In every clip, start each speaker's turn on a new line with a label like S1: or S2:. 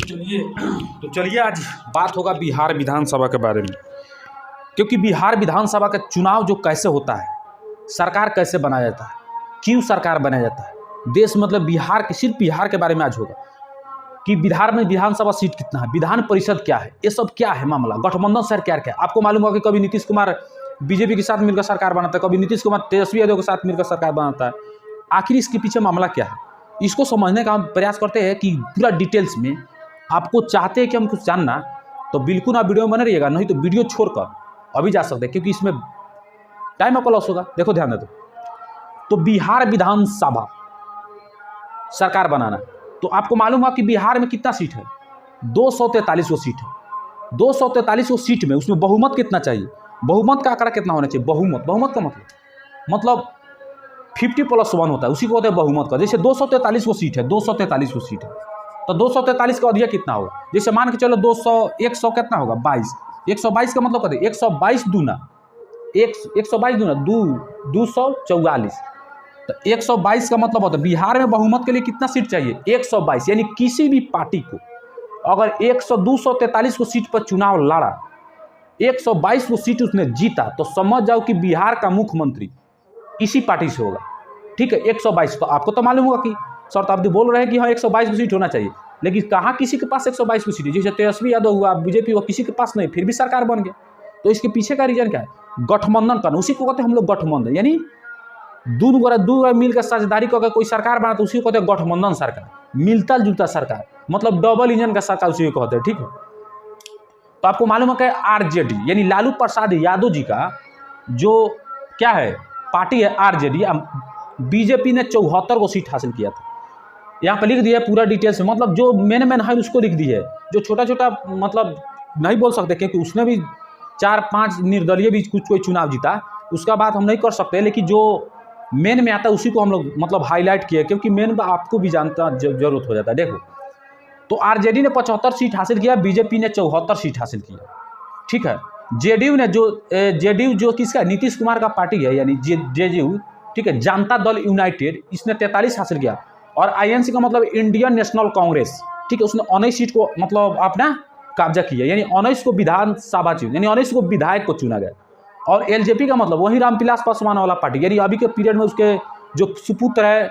S1: चलिए आज बात होगा बिहार विधानसभा के बारे में, क्योंकि बिहार विधानसभा का चुनाव जो कैसे होता है, सरकार कैसे बनाया जाता है, क्यों सरकार बनाया जाता है, देश मतलब बिहार के, सिर्फ बिहार के बारे में आज होगा कि बिहार में विधानसभा सीट कितना है, विधान परिषद क्या है, ये सब क्या है मामला, गठबंधन सरकार क्या है। आपको मालूम होगा कि कभी नीतीश कुमार बीजेपी के साथ मिलकर सरकार बनाता है, कभी नीतीश कुमार तेजस्वी यादव के साथ मिलकर सरकार बनाता है। आखिर इसके पीछे मामला क्या है, इसको समझने का हम प्रयास करते हैं कि पूरा डिटेल्स में। आपको चाहते हैं कि हम कुछ जानना, तो बिल्कुल आप वीडियो में बने रहिएगा, नहीं तो वीडियो छोड़कर अभी जा सकते हैं, क्योंकि इसमें टाइम आपका लॉस होगा। देखो ध्यान दे तो बिहार विधानसभा सरकार बनाना, तो आपको मालूम हुआ कि बिहार में कितना सीट है, 243 सीट है। 243 सीट में उसमें बहुमत कितना चाहिए, बहुमत का आंकड़ा कितना होना चाहिए। बहुमत का मतलब 50+1 होता है, उसी को कहते हैं बहुमत का। जैसे 243 सीट है, 243 सीट है, तो 243 का अधिक कितना होगा। जैसे मान के चलो 100 कितना होगा, 22। 122 का मतलब कहते हैं 122 दूना 244। तो 122 का मतलब होता है बिहार में बहुमत के लिए कितना सीट चाहिए, 122। यानी किसी भी पार्टी को अगर 243 को सीट पर चुनाव लड़ा, 122 को सीट उसने जीता, तो समझ जाओ कि बिहार का मुख्यमंत्री इसी पार्टी से होगा। ठीक है, 122। तो आपको तो मालूम होगा कि सर तो आप तो बोल रहे हैं कि हाँ 122 की सीट होना चाहिए, लेकिन कहाँ किसी के पास 122 की सीट है। जैसे तेजस्वी यादव हुआ, बीजेपी हुआ, किसी के पास नहीं, फिर भी सरकार बन गया। तो इसके पीछे का रीजन क्या है, गठबंधन करना, उसी को कहते हैं हम लोग गठबंधन। यानी दू मिलकर साझेदारी करके कोई सरकार बना, तो उसी को कहते हैं गठबंधन सरकार, मिलता जुलता सरकार, मतलब डबल इंजन का सरकार उसी को कहते हैं। ठीक है, तो आपको मालूम है कि आरजेडी यानी लालू प्रसाद यादव जी का जो क्या है पार्टी है, आरजेडी, बीजेपी ने 74 को सीट हासिल किया था। यहाँ पर लिख दिया है पूरा डिटेल्स में, मतलब जो मेन है उसको लिख दी है, जो छोटा छोटा मतलब नहीं बोल सकते, क्योंकि उसने भी 4-5 निर्दलीय भी कुछ कोई चुनाव जीता, उसका बात हम नहीं कर सकते। लेकिन जो मेन में आता है उसी को हम लोग मतलब हाईलाइट किया, क्योंकि मेन आपको भी जानता जरूरत हो जाता है। देखो तो आरजेडी ने 75 सीट हासिल किया, बीजेपी ने 74 सीट हासिल किया। ठीक है, जेडीयू जो किसका, नीतीश कुमार का पार्टी है, यानी जेडीयू, ठीक है, जनता दल यूनाइटेड, इसने 43 हासिल किया। और आईएनसी का मतलब इंडियन नेशनल कांग्रेस, ठीक है, उसने 19 सीट को मतलब अपना कब्जा किया, यानी 19 को विधानसभा चुनी, यानी 19 को विधायक को चुना गया। और एलजेपी का मतलब वही रामविलास पासवान वाला पार्टी, यानी अभी के पीरियड में उसके जो सुपुत्र है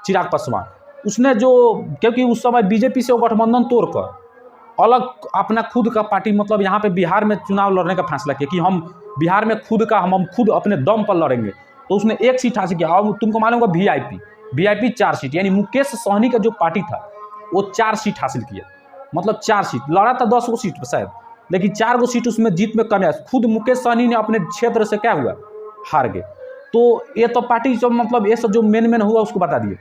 S1: चिराग पासवान, उसने जो, क्योंकि उस समय बीजेपी से वो गठबंधन तोड़कर अलग अपना खुद का पार्टी, मतलब यहाँ पे बिहार में चुनाव लड़ने का फैसला किया कि हम बिहार में हम खुद अपने दम पर लड़ेंगे। तो उसने 1 सीट हासिल किया। और तुमको मालूम होगा वीआईपी 4 सीट, यानी मुकेश सहनी का जो पार्टी था वो 4 सीट हासिल किया, मतलब 4 सीट लड़ा था, 10 सीट पर शायद, लेकिन 4 सीट उसमें जीत में कम आया। खुद मुकेश सहनी ने अपने क्षेत्र से क्या हुआ, हार गए। तो ये तो पार्टी जो मतलब ये सब जो मेन हुआ उसको बता दिए।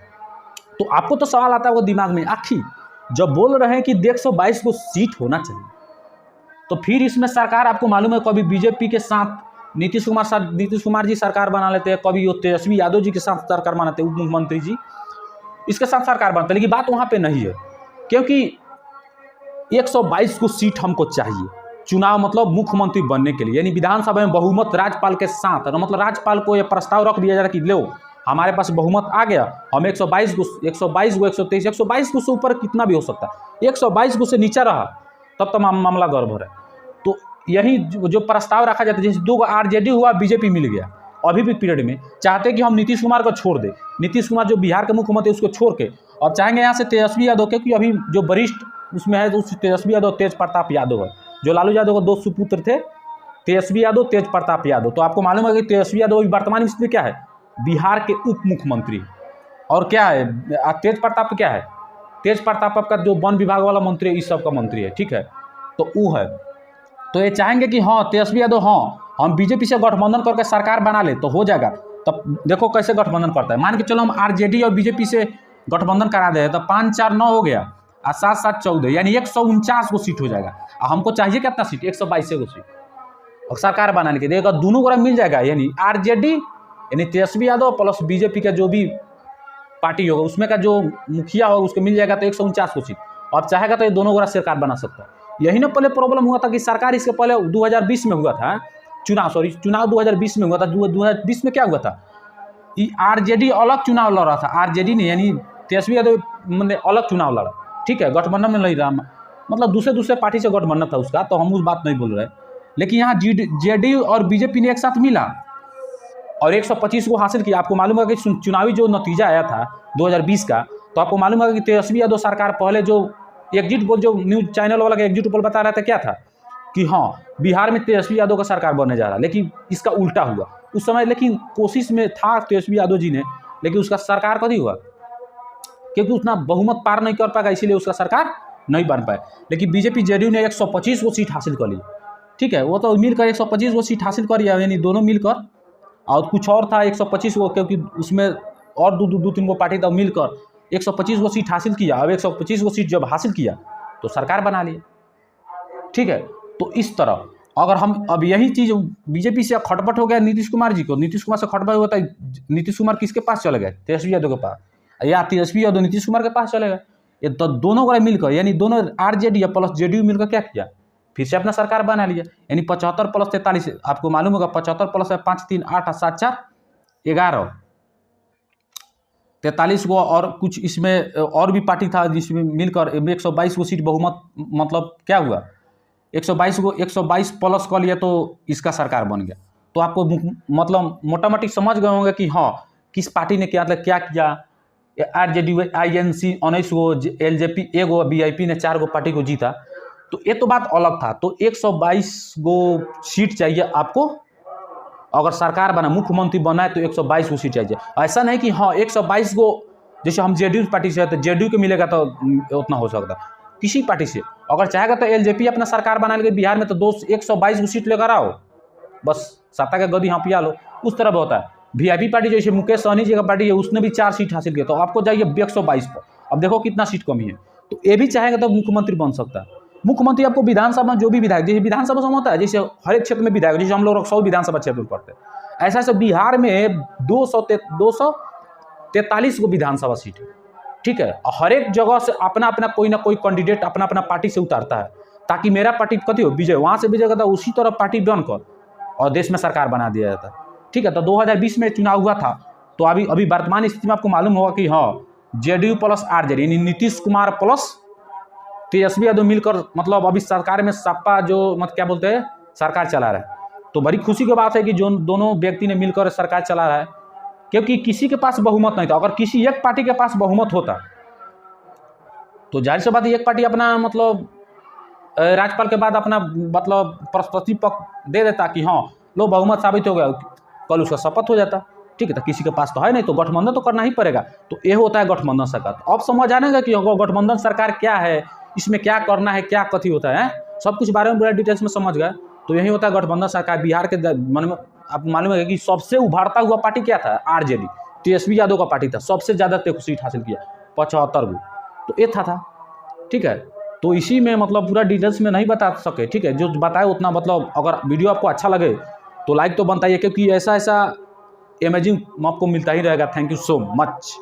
S1: तो आपको तो सवाल आता है दिमाग में, आखिर जब बोल रहे हैं कि 122 को सीट होना चाहिए, तो फिर इसमें सरकार आपको मालूम है कभी बीजेपी के साथ नीतीश कुमार जी सरकार बना लेते हैं, कभी वो तेजस्वी यादव जी के साथ सरकार बनाते हैं, उप मुख्यमंत्री जी इसके साथ सरकार बनते हैं। लेकिन बात वहाँ पे नहीं है, क्योंकि 122 को सीट हमको चाहिए चुनाव मतलब मुख्यमंत्री बनने के लिए, यानी विधानसभा में बहुमत राज्यपाल के साथ, मतलब राज्यपाल को यह प्रस्ताव रख दिया जा रहा है कि लो हमारे पास बहुमत आ गया, हम 122 को 123 122 को से ऊपर कितना भी हो सकता है, 122 को से नीचे रहा तब तो मामला गड़बड़ है। तो यही जो प्रस्ताव रखा जाता है, जैसे 2 आरजेडी हुआ, बीजेपी मिल गया, अभी भी पीरियड में चाहते हैं कि हम नीतीश कुमार को छोड़ दें, नीतीश कुमार जो बिहार के मुख्यमंत्री उसको छोड़ के, और चाहेंगे यहाँ से तेजस्वी यादव, क्योंकि अभी जो वरिष्ठ उसमें है तो तेजस्वी यादव तेज प्रताप यादव है, जो लालू यादव का 2 सुपुत्र थे, तेजस्वी यादव, तेज प्रताप यादव। तो आपको मालूम है कि तेजस्वी यादव वर्तमान स्थिति क्या है, बिहार के उप मुख्यमंत्री। और क्या है तेज प्रताप क्या है, तेज प्रताप का जो वन विभाग वाला मंत्री है, इस सब का मंत्री है। ठीक है, तो वो है। तो ये चाहेंगे कि हाँ तेजस्वी यादव, हाँ हम बीजेपी से गठबंधन करके सरकार बना ले तो हो जाएगा। तब देखो कैसे गठबंधन करता है, मान के चलो हम आरजेडी और बीजेपी से गठबंधन करा दे, तो 5 4 9 हो गया, और 7 7 14, यानी 149 को सीट हो जाएगा। और हमको चाहिए कितना सीट, 122 को सीट, और सरकार बनाने के देगा दोनों को मिल जाएगा, यानी आरजेडी यानी तेजस्वी यादव प्लस बीजेपी का जो भी पार्टी होगा उसमें का जो मुखिया होगा उसको मिल जाएगा, तो 149 को सीट। अब चाहेगा तो ये दोनों को सरकार बना सकता है। यही ना पहले प्रॉब्लम हुआ था कि सरकार इसके पहले 2020 में हुआ था चुनाव 2020 में हुआ था। 2020 में क्या हुआ था, आरजेडी अलग चुनाव लड़ रहा था, आरजेडी ने यानी तेजस्वी यादव मतलब अलग चुनाव लड़ा, ठीक है, गठबंधन में नहीं रहा, मतलब दूसरे पार्टी से गठबंधन था उसका, तो हम उस बात नहीं बोल रहे। लेकिन यहाँ जेडीयू और बीजेपी ने एक साथ मिला और 125 को हासिल किया। आपको मालूम है कि चुनावी जो नतीजा आया था 2020 का, तो आपको मालूम है कि तेजस्वी यादव सरकार पहले जो एग्जिट पोल, जो न्यूज चैनल वाला का एग्जिट पोल बता रहा था क्या था कि हाँ बिहार में तेजस्वी यादव का सरकार बनने जा रहा, लेकिन इसका उल्टा हुआ उस समय। लेकिन कोशिश में था तेजस्वी यादव जी ने, लेकिन उसका सरकार कभी हुआ क्योंकि उतना बहुमत पार नहीं कर पाएगा, इसीलिए उसका सरकार नहीं बन पाए। लेकिन बीजेपी जेडीयू ने 125 को सीट हासिल कर ली, ठीक है, वो तो मिलकर 125 को सीट हासिल कर लिया, यानी दोनों मिलकर, और कुछ और था 125 को, क्योंकि उसमें और दो तीन को पार्टी था, मिलकर 125 को सीट हासिल किया। अब 125 को सीट जब हासिल किया तो सरकार बना लिया, ठीक है। तो इस तरह अगर हम अब यही चीज़ बीजेपी से खटपट हो गया नीतीश कुमार जी को, नीतीश कुमार से खटपट होता है, नीतीश कुमार किसके पास चले गए? तेजस्वी यादव के पास, या तेजस्वी यादव नीतीश कुमार के पास चले गए। ये तो दोनों को मिलकर, यानी दोनों आरजेडी प्लस जेडीयू मिलकर क्या किया, फिर से अपना सरकार बना लिया। यानी 75 प्लस 43, आपको मालूम होगा 75 प्लस 5 3 8 7 4 11, 43 को और कुछ इसमें और भी पार्टी था जिसमें मिलकर 122 को सीट बहुमत, मतलब क्या हुआ 122 को 122 प्लस कर लिया, तो इसका सरकार बन गया। तो आपको मतलब मोटा मोटी समझ गए होंगे कि हाँ किस पार्टी ने क्या किया। आरजेडी आईएनसी 19 को, एलजेपी 1 गो, बीआईपी ने 4 गो पार्टी को जीता। तो ये तो बात अलग था। तो 122 गो सीट चाहिए आपको, अगर सरकार बना, मुख्यमंत्री बना है तो 122 को सीट चाहिए। ऐसा नहीं कि हाँ 122 को, जैसे हम जेडीयू पार्टी से, तो जेडीयू को मिलेगा तो उतना हो सकता, किसी पार्टी से अगर चाहेगा तो एलजेपी अपना सरकार बना लेगा बिहार में, तो 122 को सीट लेकर आओ, बस सत्ता का गद्दी हाँपिया लो, उस तरह होता है। वीआईपी पार्टी जैसे मुकेश सहनी जी का पार्टी है, उसने भी 4 सीट हासिल किया, तो आपको जाइए 122 पर। अब देखो कितना सीट कमी है, तो ये भी चाहेगा तो मुख्यमंत्री बन सकता है। मुख्यमंत्री आपको विधानसभा में जो भी विधायक, जैसे विधानसभा में होता है, जैसे हर एक क्षेत्र में विधायक, जैसे हम लोग रक्सौल विधानसभा क्षेत्र में पढ़ते हैं, ऐसा ऐसा बिहार में 243 को विधानसभा सीट है, ठीक है। हर एक जगह से अपना अपना कोई ना कोई कैंडिडेट अपना अपना पार्टी से उतारता है, ताकि मेरा पार्टी कथी हो विजय, वहाँ से विजय करता है, उसी तरह पार्टी बनकर और देश में सरकार बना दिया जाता है, ठीक है। तो 2020 में चुनाव हुआ था, तो अभी वर्तमान स्थिति में आपको मालूम होगा कि हाँ जेडीयू प्लस आरजेडी, यानी नीतीश कुमार प्लस तेजस्वी यादव मिलकर, मतलब अभी सरकार में सपा जो मतलब क्या बोलते हैं, सरकार चला रहा है। तो बड़ी खुशी की बात है कि जो दोनों व्यक्ति ने मिलकर सरकार चला रहा है, क्योंकि किसी के पास बहुमत नहीं था। अगर किसी एक पार्टी के पास बहुमत होता तो जाहिर सी बात है एक पार्टी अपना मतलब राज्यपाल के बाद अपना मतलब प्रस्ताव पक्ष दे देता कि हाँ लो बहुमत साबित हो गया, कल उसका शपथ हो जाता, ठीक है। तो किसी के पास तो है नहीं, तो गठबंधन तो करना ही पड़ेगा। तो ये होता है गठबंधन सरकार। तो अब समझ आने कि गठबंधन सरकार क्या है, इसमें क्या करना है, क्या कथी होता है, सब कुछ बारे में पूरा डिटेल्स में समझ गए। तो यही होता है गठबंधन सरकार। बिहार के मन में आपको मालूम है कि सबसे उभरता हुआ पार्टी क्या था, आरजेडी, तेजस्वी यादव का पार्टी था, सबसे ज़्यादा सीट हासिल किया 75 गो, तो ये था, ठीक है। तो इसी में मतलब पूरा डिटेल्स में नहीं बता सके, ठीक है। जो बताए उतना, मतलब अगर वीडियो आपको अच्छा लगे तो लाइक तो बनता ही है, क्योंकि ऐसा अमेजिंग आपको मिलता ही रहेगा। Thank you so much.